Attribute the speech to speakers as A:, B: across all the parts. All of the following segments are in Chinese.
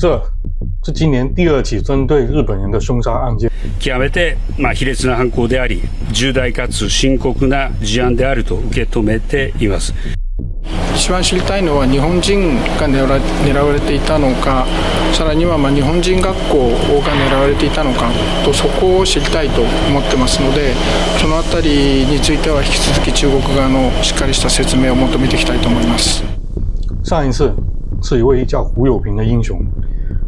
A: 这是今年第2起针对日本人的凶杀案件。
B: 極めて卑劣な犯行であり、重大かつ深刻な事案であると受け止めています。
C: 一番知りたいのは日本人が狙われていたのか、さらには日本人学校が狙われていたのかと、そこを知りたいと思ってますので、そのあたりについては引き続き中国側のしっかりした説明を求めていきたいと思います。
A: 上一次是一位叫胡友平的英雄，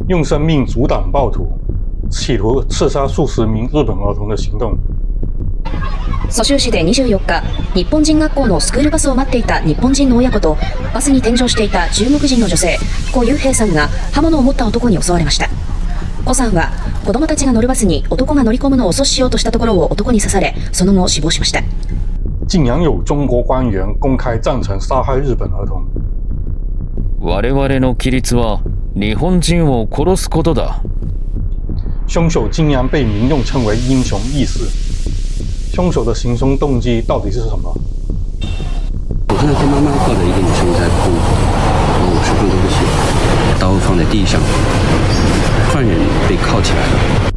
A: 用生命阻挡暴徒企图刺杀数十名日本儿童的行动。
D: 蘇州市で24日、日本人学校のスクールバスを待っていた日本人の親子とバスに添乗していた中国人の女性、顧友平さんが刃物を持った男に襲われました。顧さんは子供たちが乗るバスに男が乗り込むのを阻止しようとしたところを男に刺され、その後死亡しました。
A: 竟然有中国官员公开赞成杀害日本儿童。
E: 我々の規律は日本人を殺すことだ。
A: 凶手竟然被民众称为英雄义士。凶手的行凶动机到底是什么？
F: 我看到他妈妈抱着一个女生在哭，然后我手上都是血，刀放在地上，犯人被铐起来了。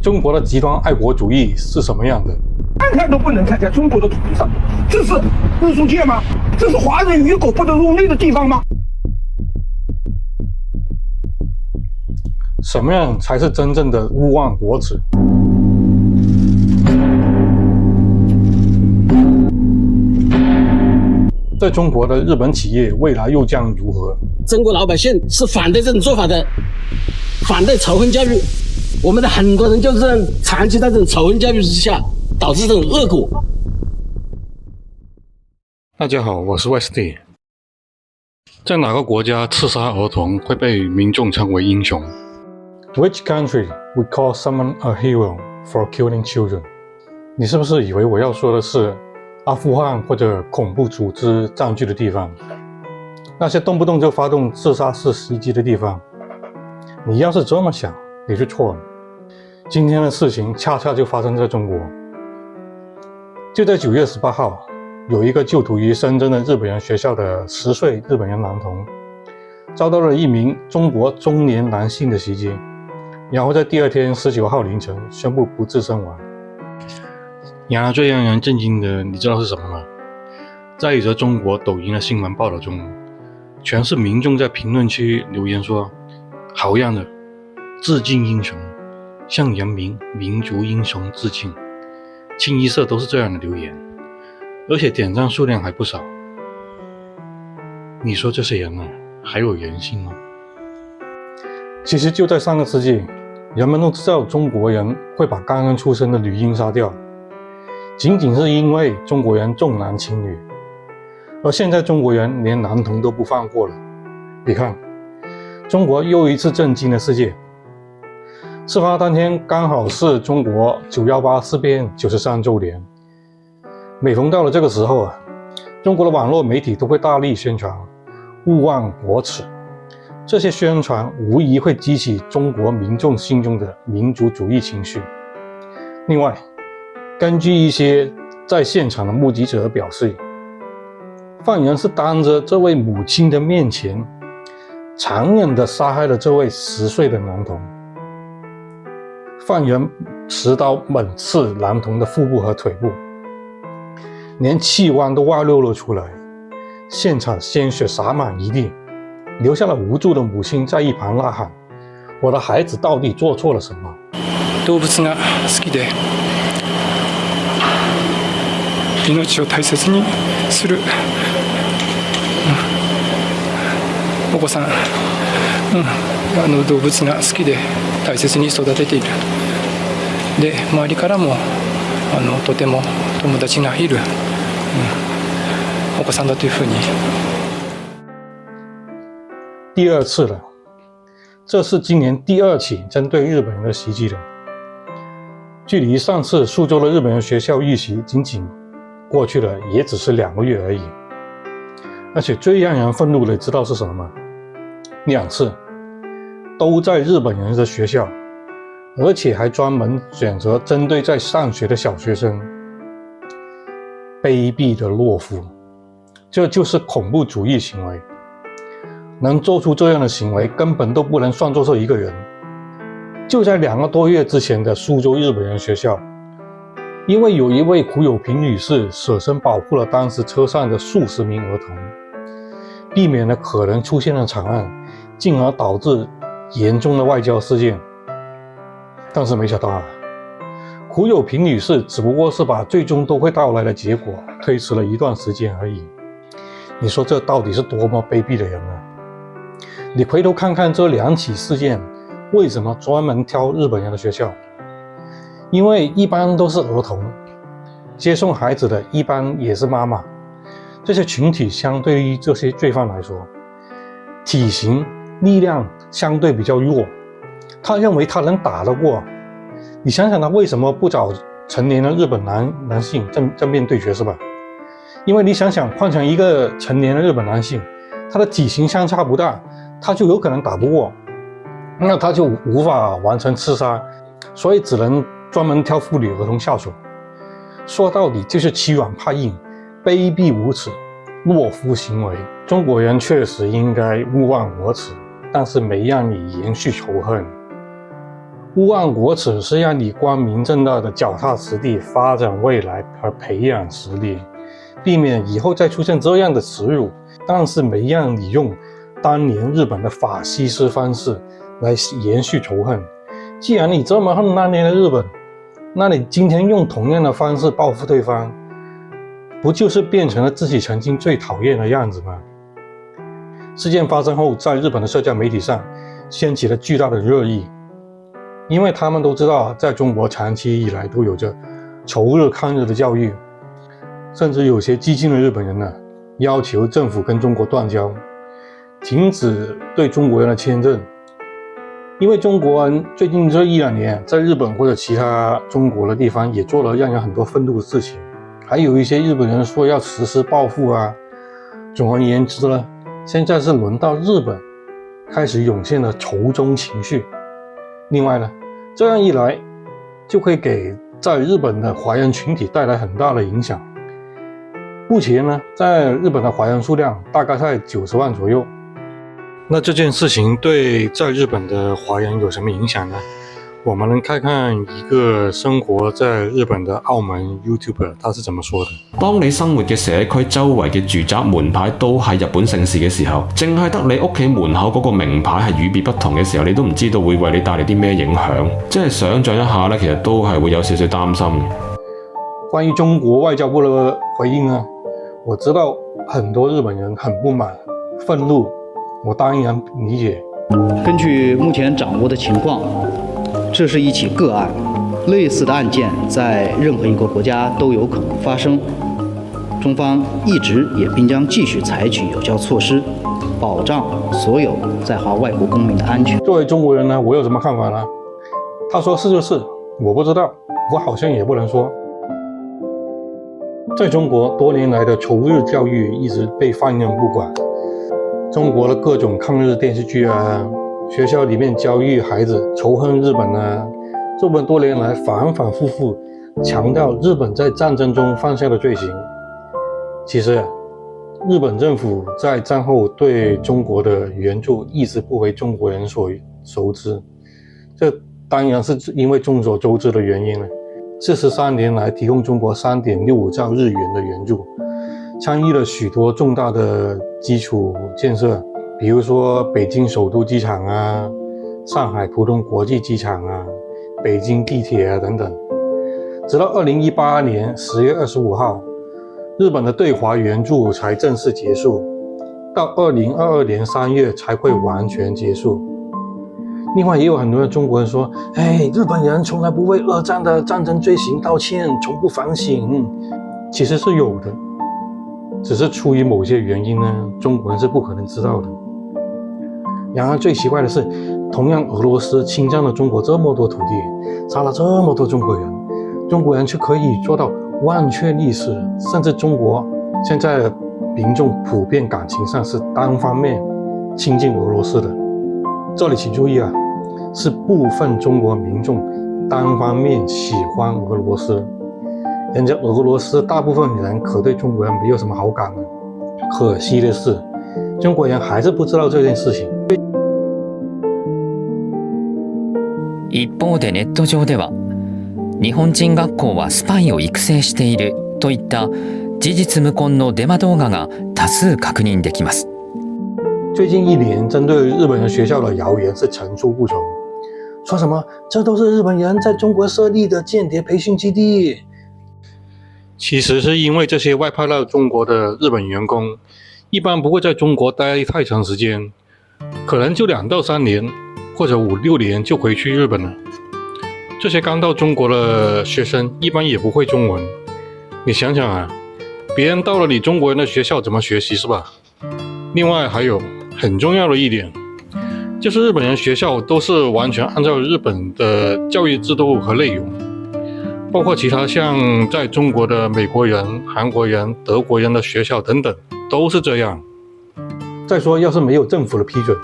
A: 中国的极端爱国主义是什么样的？
G: 看看都不能看在中国的土地上，这是艺术界吗？这是华人与狗不得入内的地方吗？
A: 什么样才是真正的勿忘国耻？在中国的日本企业未来又将如何？
H: 中国老百姓是反对这种做法的，反对仇恨教育。我们的很多人就是这样长期在这种仇恨教育之下，导致这种恶果。
A: 大家好，我是 Westy。在哪个国家刺杀儿童会被民众称为英雄？ Which country would call someone a hero for killing children？ 你是不是以为我要说的是阿富汗或者恐怖组织占据的地方，那些动不动就发动自杀式袭击的地方？你要是这么想，你就错了。今天的事情恰恰就发生在中国。就在9月18号，有一个就读于深圳的日本人学校的10岁日本人男童，遭到了一名中国中年男性的袭击，然后在第2天19号凌晨宣布不治身亡。然而最让人震惊的，你知道是什么吗？在一则中国抖音的新闻报道中，全是民众在评论区留言说：“好样的，致敬英雄，向人民民族英雄致敬。”清一色都是这样的留言，而且点赞数量还不少。你说这些人啊，还有人性吗？其实就在上个世纪，人们都知道中国人会把刚刚出生的女婴杀掉，仅仅是因为中国人重男轻女。而现在中国人连男童都不放过了。你看，中国又一次震惊了世界。事发当天刚好是中国918事变93周年，每逢到了这个时候啊，中国的网络媒体都会大力宣传勿忘国耻。这些宣传无疑会激起中国民众心中的民族主义情绪。另外，根据一些在现场的目击者表示，犯人是当着这位母亲的面前，残忍地杀害了这位10岁的男童。犯人持刀猛刺男童的腹部和腿部，连器官都外露了出来，现场鲜血洒满一地，留下了无助的母亲在一旁呐喊：“我的孩子到底做错了什么？”
C: 動物が好きで、命を大切にする、お子さん、動物が好きで大切に育てている。で、周りからもとても友達がいる、お子さんだというふうに。
A: 第2次了，这是今年第2起针对日本人的袭击了。距离上次苏州的日本人学校遇袭仅仅过去了也只是2个月而已。而且最让人愤怒的知道是什么吗？2次都在日本人的学校，而且还专门选择针对在上学的小学生。卑鄙的懦夫，这就是恐怖主义行为。能做出这样的行为，根本都不能算作是一个人。就在2个多月之前的苏州日本人学校，因为有一位胡友平女士舍身保护了当时车上的数十名儿童，避免了可能出现的惨案，进而导致严重的外交事件。但是没想到胡友平女士只不过是把最终都会到来的结果推迟了一段时间而已。你说这到底是多么卑鄙的人呢？你回头看看这2起事件，为什么专门挑日本人的学校？因为一般都是儿童，接送孩子的一般也是妈妈。这些群体相对于这些罪犯来说，体型、力量相对比较弱，他认为他能打得过。你想想他为什么不找成年的日本男性正面对决，是吧？因为你想想，换成一个成年的日本男性，他的体型相差不大，他就有可能打不过，那他就无法完成刺杀，所以只能专门挑妇女儿童下手。说到底就是欺软怕硬，卑鄙无耻，懦夫行为。中国人确实应该勿忘国耻，但是没让你延续仇恨。勿忘国耻是让你光明正大的脚踏实地发展未来和培养实力，避免以后再出现这样的耻辱，但是没让你用当年日本的法西斯方式来延续仇恨。既然你这么恨当年的日本，那你今天用同样的方式报复对方，不就是变成了自己曾经最讨厌的样子吗？事件发生后，在日本的社交媒体上掀起了巨大的热议，因为他们都知道在中国长期以来都有着仇日抗日的教育，甚至有些激进的日本人呢，要求政府跟中国断交，停止对中国人的签证。因为中国人最近这1-2年在日本或者其他中国的地方也做了让人很多愤怒的事情，还有一些日本人说要实施报复啊。总而言之呢，现在是轮到日本开始涌现了仇中情绪。另外呢，这样一来就会给在日本的华人群体带来很大的影响。目前呢，在日本的华人数量大概在90万左右。那这件事情对在日本的华人有什么影响呢？我们能看看一个生活在日本的澳門 YouTuber 他是怎麼說的。
I: 當你生活嘅社區周圍嘅住宅門牌都係日本姓氏嘅時候，淨係得你屋企門口嗰個名牌係與別不同嘅時候，你都唔知道會為你帶嚟啲咩影響。即係想像一下呢，其實都係會有少少擔心嘅。
A: 關於中國外交部的回應呢，我知道很多日本人很不滿、憤怒，我當然理解。
J: 根據目前掌握的情況，這是一起個案，類似的案件在任何一個國家都有可能發生。中方一直也並將繼續採取有效措施，保障所有在華外國公民的安全。
A: 作為中國人呢，我有什麼看法呢？他說是就是，我不知道，我好像也不能說。在中國多年來的仇日教育一直被放任不管，中國的各種抗日電視劇啊，學校裡面教育孩子仇恨日本啊，這麼多年來反反复复強調日本在戰爭中犯下的罪行。其實日本政府在戰後對中國的援助一直不為中國人所熟知，這當然是因為眾所周知的原因了。43年來提供中國3.65兆日元的援助，參與了許多重大的基礎建設，比如說北京首都機場啊，上海浦東國際機場啊，北京地鐵啊等等。直到2018年10月25號，日本的對華援助才正式結束，到2022年3月才會完全結束。另外也有很多的中國人說，日本人從來不為二戰的戰爭罪行道歉，從不反省。其實是有的，只是出於某些原因呢，中國人是不可能知道的。然而最奇怪的是，同樣俄羅斯侵佔了中國這麼多土地，殺了這麼多中國人，中國人卻可以做到忘卻歷史，甚至中國現在的民眾普遍感情上是單方面親近俄羅斯的。這裡請注意啊，是部分中國民眾單方面喜歡俄羅斯，人家俄羅斯大部分人可對中國人沒有什麼好感的。可惜的是，中国人还是不知道这件事情。
E: 一方でネット上では日本人学校はスパイを育成しているといった事実無根のデマ動画が多数確認できます。
A: 最近1年针对日本人学校的谣言是层出不穷，说什么这都是日本人在中国设立的间谍培训基地。其实是因为这些外派到中国的日本员工一般不会在中国待太长时间，可能就2到3年或者5、6年就回去日本了。这些刚到中国的学生一般也不会中文，你想想啊，别人到了你中国人的学校怎么学习是吧？另外还有很重要的一点，就是日本人学校都是完全按照日本的教育制度和内容，包括其他像在中国的美国人、韩国人、德国人的学校等等，都是这样。再说，要是没有政府的批准，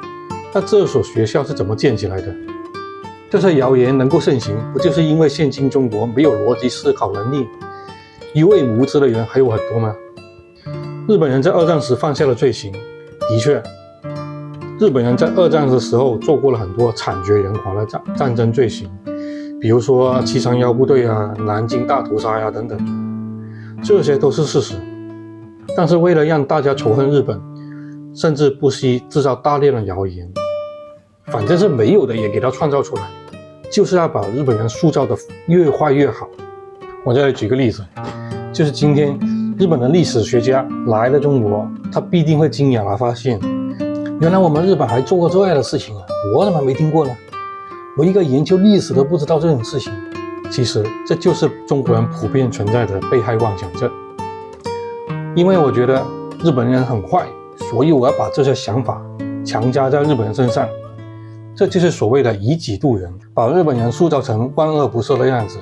A: 那这所学校是怎么建起来的？这些谣言能够盛行，不就是因为现今中国没有逻辑思考能力，一味无知的人还有很多吗？日本人在二战时犯下了罪行，的确，日本人在二战的时候做过了很多惨绝人寰的战争罪行，比如说731部队啊、南京大屠杀呀等等，这些都是事实。但是为了让大家仇恨日本，甚至不惜制造大量的谣言，反正是没有的也给它创造出来，就是要把日本人塑造的越坏越好。我再来举个例子，就是今天日本的历史学家来了中国，他必定会惊讶地发现，原来我们日本还做过这样的事情啊，我怎么没听过呢？我一个研究历史都不知道这种事情。其实这就是中国人普遍存在的被害妄想症。因为我觉得日本人很坏，所以我要把这些想法强加在日本人身上，这就是所谓的以己度人，把日本人塑造成万恶不赦的样子，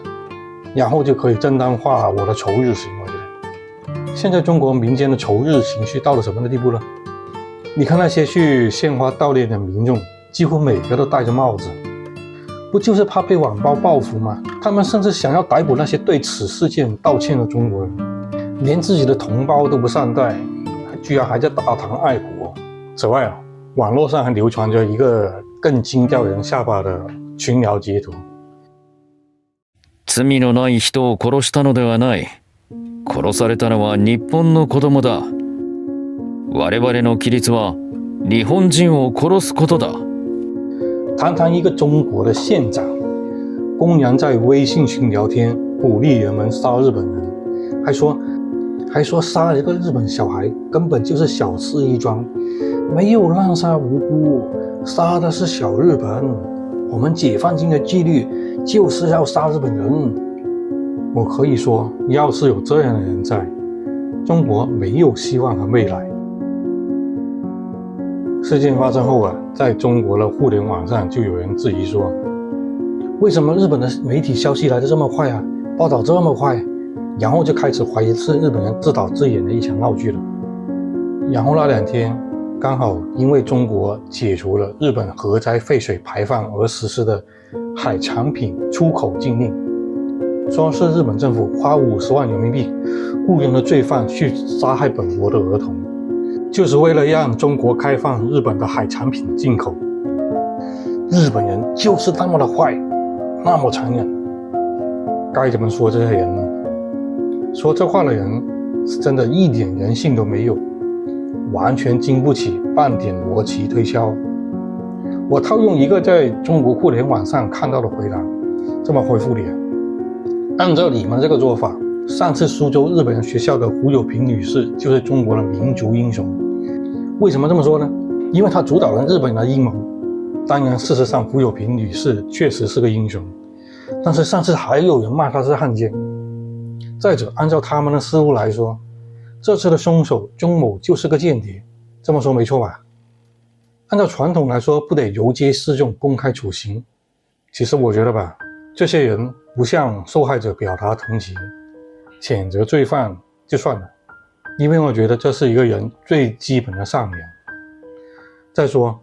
A: 然后就可以正当化我的仇日行为了。现在中国民间的仇日情绪到了什么的地步呢？你看那些去献花悼念的民众，几乎每个都戴着帽子，不就是怕被网暴报复吗？他们甚至想要逮捕那些对此事件道歉的中国人，连自己的同胞都不善待，居然还在大唐爱国。此外啊，网络上还流传着一个更惊掉人下巴的群聊截图。
E: 罪のない人を殺したのではない。殺されたのは日本の子供だ。我々の規律は日本人を殺すことだ。
A: 堂堂一个中国的县长，公然在微信群聊天，鼓励人们杀日本人，还说杀一个日本小孩根本就是小事一桩，没有滥杀无辜，杀的是小日本。我们解放军的纪律就是要杀日本人。我可以说，要是有这样的人在，中国没有希望和未来。事件发生后啊，在中国的互联网上就有人质疑说，为什么日本的媒体消息来得这么快啊，报道这么快，然后就开始怀疑是日本人自导自演的一场闹剧了。然后那2天刚好因为中国解除了日本核灾废水排放而实施的海产品出口禁令，说是日本政府花50万人民币雇佣了罪犯去杀害本国的儿童，就是为了让中国开放日本的海产品进口。日本人就是那么的坏，那么残忍，该怎么说这些人呢？说这话的人是真的一点人性都没有，完全经不起半点逻辑推敲。我套用一个在中国互联网上看到的回答，这么回复你啊，按照你们这个做法，上次苏州日本人学校的胡友平女士就是中国的民族英雄。为什么这么说呢？因为她主导了日本的阴谋。当然事实上胡友平女士确实是个英雄，但是上次还有人骂她是汉奸。再者，按照他们的思路来说，这次的凶手钟某就是个间谍，这么说没错吧？按照传统来说，不得游街示众，公开处刑。其实我觉得吧，这些人不向受害者表达同情，谴责罪犯就算了，因为我觉得这是一个人最基本的善良。再说，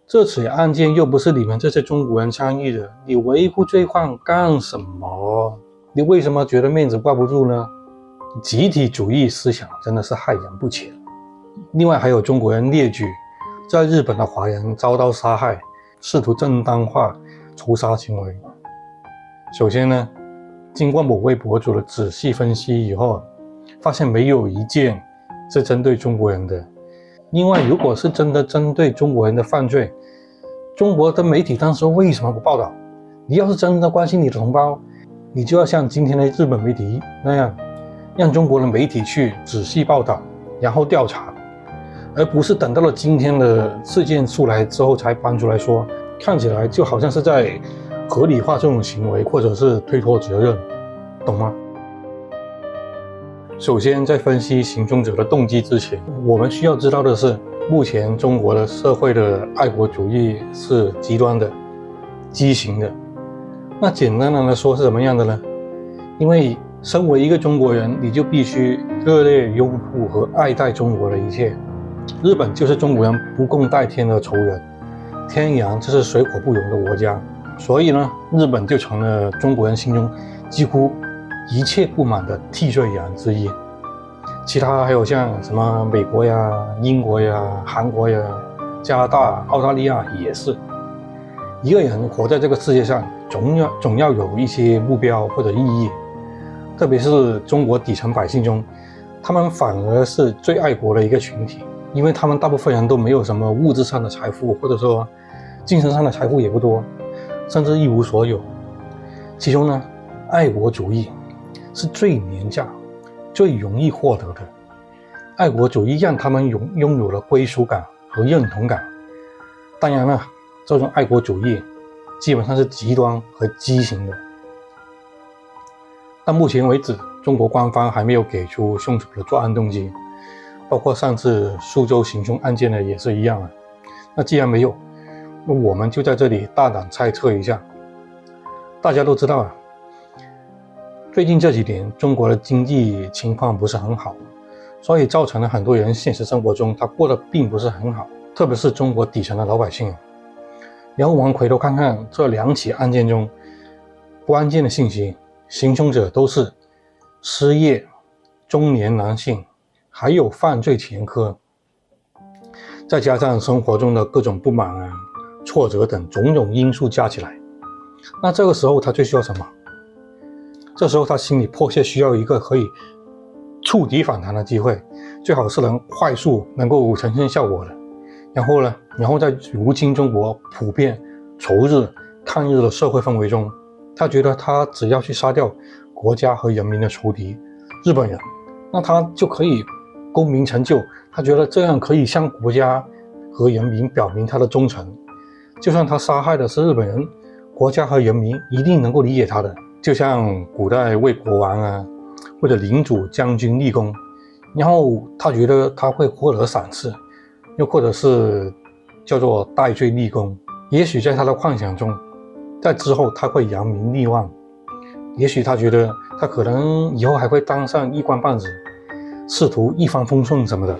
A: 这起案件又不是你们这些中国人参与的，你维护罪犯干什么？你为什么觉得面子挂不住呢？集体主义思想真的是害人不浅。另外还有中国人列举在日本的华人遭到杀害，试图正当化仇杀行为。首先呢，经过某位博主的仔细分析以后，发现没有一件是针对中国人的。另外，如果是真的针对中国人的犯罪，中国的媒体当时为什么不报道？你要是真的关心你的同胞，你就要像今天的日本媒体那样，让中国的媒体去仔细报道，然后调查，而不是等到了今天的事件出来之后才搬出来说，看起来就好像是在合理化这种行为，或者是推脱责任，懂吗？首先，在分析行凶者的动机之前，我们需要知道的是，目前中国的社会的爱国主义是极端的、畸形的。那简单的来说是什么样的呢？因为身为一个中国人，你就必须热烈拥护和爱戴中国的一切。日本就是中国人不共戴天的仇人，天然就是水火不容的国家。所以呢，日本就成了中国人心中几乎一切不满的替罪羊之一。其他还有像什么美国呀、英国呀、韩国呀、加拿大、澳大利亚也是。一个人活在这个世界上，总要有一些目标或者意义。特别是中国底层百姓中，他们反而是最爱国的一个群体，因为他们大部分人都没有什么物质上的财富，或者说精神上的财富也不多，甚至一无所有。其中呢，爱国主义是最廉价、最容易获得的。爱国主义让他们拥有了归属感和认同感。当然了，这种爱国主义基本上是极端和畸形的。到目前为止，中国官方还没有给出凶手的作案动机，包括上次苏州行凶案件的也是一样啊。那既然没有，那我们就在这里大胆猜测一下。大家都知道啊，最近这几年中国的经济情况不是很好，所以造成了很多人现实生活中他过得并不是很好，特别是中国底层的老百姓。然后我们回头看看这2起案件中关键的信息，行凶者都是失业、中年男性，还有犯罪前科，再加上生活中的各种不满啊、挫折等种种因素加起来，那这个时候他最需要什么？这时候他心里迫切需要一个可以触底反弹的机会，最好是快速能够呈现效果的。然后在如今中国普遍仇日、抗日的社会氛围中，他觉得他只要去杀掉国家和人民的仇敌日本人，那他就可以功名成就。他觉得这样可以向国家和人民表明他的忠诚，就算他杀害的是日本人，国家和人民一定能够理解他的。就像古代为国王啊或者领主将军立功，然后他觉得他会获得赏赐，又或者是叫做戴罪立功。也许在他的幻想中，在之后他会扬名立万，也许他觉得他可能以后还会当上一官半职，仕途一帆风顺什么的，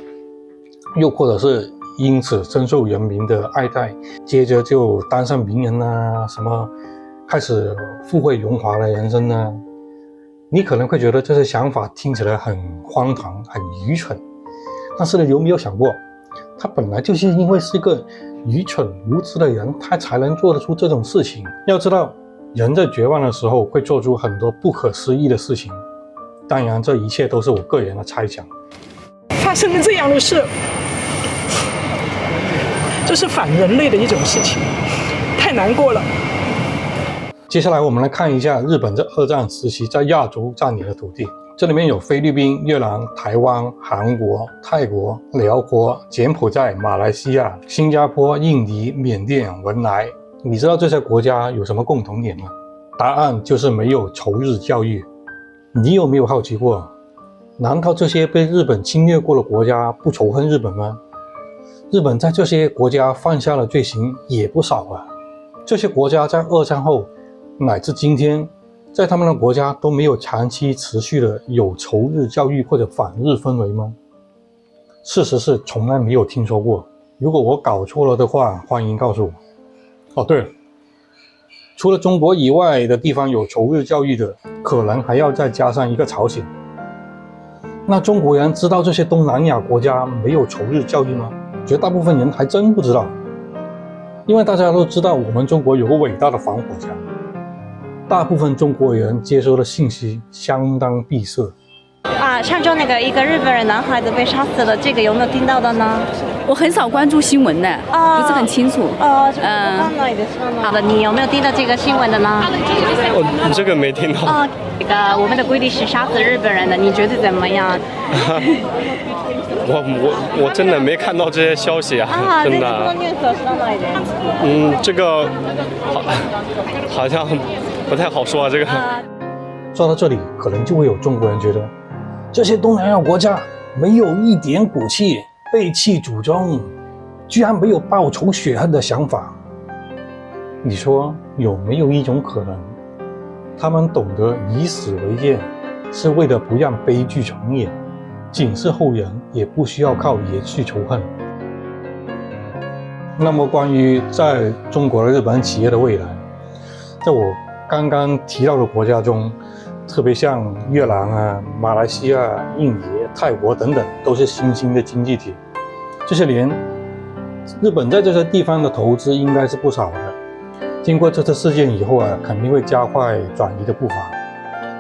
A: 又或者是因此深受人民的爱戴，接着就当上名人啊，什么开始富贵荣华的人生啊。你可能会觉得这些想法听起来很荒唐、很愚蠢，但是呢，有没有想过，他本来就是因为是一个愚蠢无知的人，他才能做得出这种事情。要知道，人在绝望的时候会做出很多不可思议的事情。当然，这一切都是我个人的猜想。
K: 发生了这样的事，这是反人类的一种事情，太难过了。
A: 接下来我们来看一下日本在2战时期在亚洲占领的土地。这里面有菲律宾、越南、台湾、韩国、泰国、辽国、柬埔寨、马来西亚、新加坡、印尼、缅甸、文莱。你知道这些国家有什么共同点吗？答案就是没有仇日教育。你有没有好奇过，难道这些被日本侵略过的国家不仇恨日本吗？日本在这些国家犯下的罪行也不少啊。这些国家在2战后乃至今天，在他们的国家都没有长期持续的有仇日教育或者反日氛围吗？事实是从来没有听说过。如果我搞错了的话，欢迎告诉我。哦，对了，除了中国以外的地方有仇日教育的，可能还要再加上一个朝鲜。那中国人知道这些东南亚国家没有仇日教育吗？绝大部分人还真不知道，因为大家都知道我们中国有个伟大的防火墙，大部分中国人接收的信息相当闭塞。
L: 上周那个一个日本人男孩子被杀死了，这个有没有听到的呢？
M: 我很少关注新闻的，不是很清楚。
L: 好的，你有没有听到这个新闻的呢？
N: 这个没听到。
L: 我们的规定是杀死日本人的，你觉得怎么样？
N: 我真的没看到这些消息啊，真的。这个好像不太好说啊，这个。
A: 说到这里，可能就会有中国人觉得，这些东南亚国家没有一点骨气，背弃祖宗，居然没有报仇雪恨的想法。你说有没有一种可能，他们懂得以死为鉴，是为了不让悲剧重演，警示后人也不需要靠延续仇恨？那么关于在中国的日本企业的未来，在我刚刚提到的国家中，特别像越南啊、马来西亚、印尼、泰国等等，都是新兴的经济体。这些年，日本在这些地方的投资应该是不少的。经过这次事件以后啊，肯定会加快转移的步伐。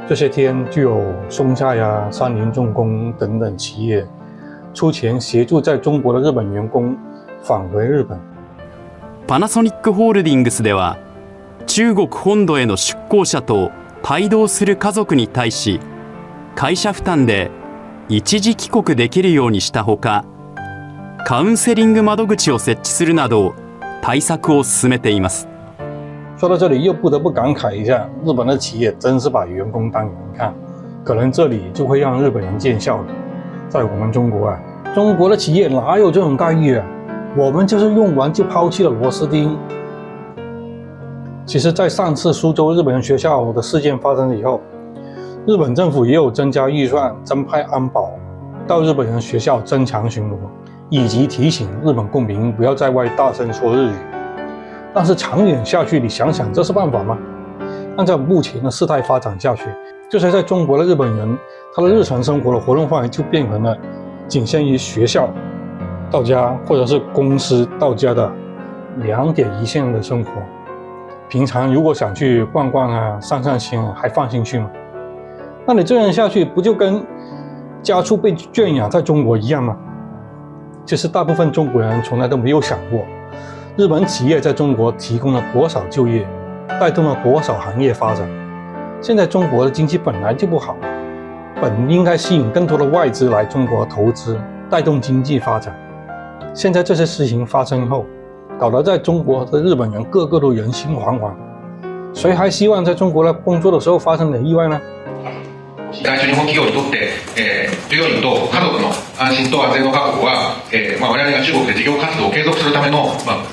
A: 这些天就有松下呀、三菱重工等等企业出钱协助在中国的日本员工返回日本。
O: パナソニックホールディングスでは、中国本土への出向者と帯同する家族に対し、会社負担で一時帰国できるようにしたほか、カウンセリング窓口を設置するなど対策を進めています。
A: 说到这里，又不得不感慨一下，日本的企业真是把员工当人看，可能这里就会让日本人见笑了。在我们中国啊，中国的企业哪有这种待遇啊？我们就是用完就抛弃了螺丝钉。其实，在上次苏州日本人学校的事件发生以后，日本政府也有增加预算，增派安保到日本人学校增强巡逻，以及提醒日本公民不要在外大声说日语。但是长远下去，你想想，这是办法吗？按照目前的事态发展下去，这些在中国的日本人，他的日常生活的活动范围就变成了仅限于学校到家，或者是公司到家的2点一线的生活。平常如果想去逛逛啊、散散心啊，还放心去吗？那你这样下去，不就跟家畜被圈养在中国一样吗？其实大部分中国人从来都没有想过，日本企业在中国提供了多少就业，带动了多少行业发展。现在中国的经济本来就不好，本应该吸引更多的外资来中国投资，带动经济发展。现在这些事情发生後，搞得在中国的日本人个个都人心惶惶，谁还希望在中国的工作的时候发生点意外呢？
P: 在日本企業にとって、従業員と家族の安心と安全の確保は、我々が中国で事業活動を継続するための、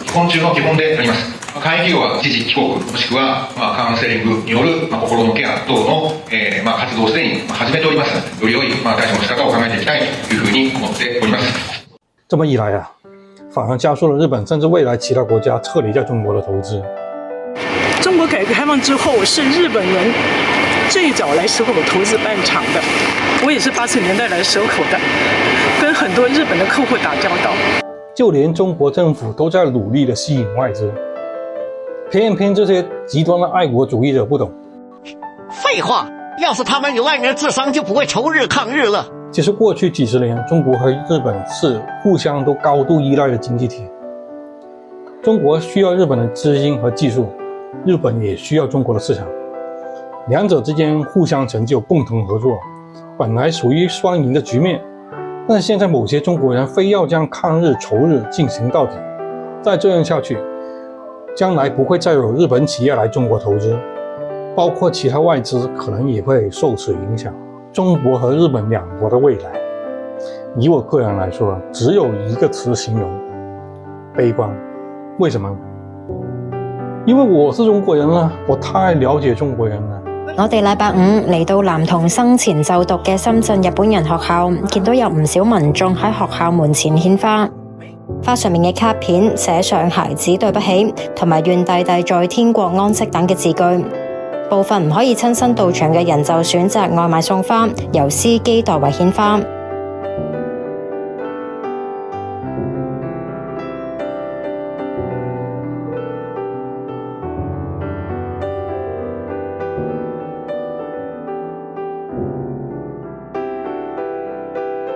P: 基本中の基本であります。会員企業は一時帰国、もしくは、カウンセリングによる、心のケア等の、活動をすでに始めております。より良い、対処の仕方を考えていきたいというふうに思っております。
A: 这么一来啊，反而加速了日本甚至未来其他国家撤离在中国的投资。
K: 中国改革开放之后，是日本人最早来蛇口投资办厂的，我也是80年代来蛇口的，跟很多日本的客户打交道。
A: 就连中国政府都在努力的吸引外资，偏这些极端的爱国主义者不懂。
Q: 废话，要是他们有2人智商，就不会仇日抗日了。
A: 其实过去几十年，中国和日本是互相都高度依赖的经济体。中国需要日本的资金和技术，日本也需要中国的市场。两者之间互相成就，共同合作，本来属于双赢的局面。但是现在某些中国人非要将抗日仇日进行到底，再这样下去，将来不会再有日本企业来中国投资，包括其他外资可能也会受此影响。中国和日本两国的未来，以我个人来说，只有一个词形容：悲观。为什么？因为我是中国人啦，我太了解中國人啦。
R: 我哋禮拜5嚟到男童生前就讀嘅深圳日本人學校，見到有唔少民眾喺學校門前獻花，花上面嘅卡片寫上孩子對不起同埋願弟弟在天國安息等嘅字句。部部分唔可以親身到場嘅人就選擇外賣送花，由司機代為獻花。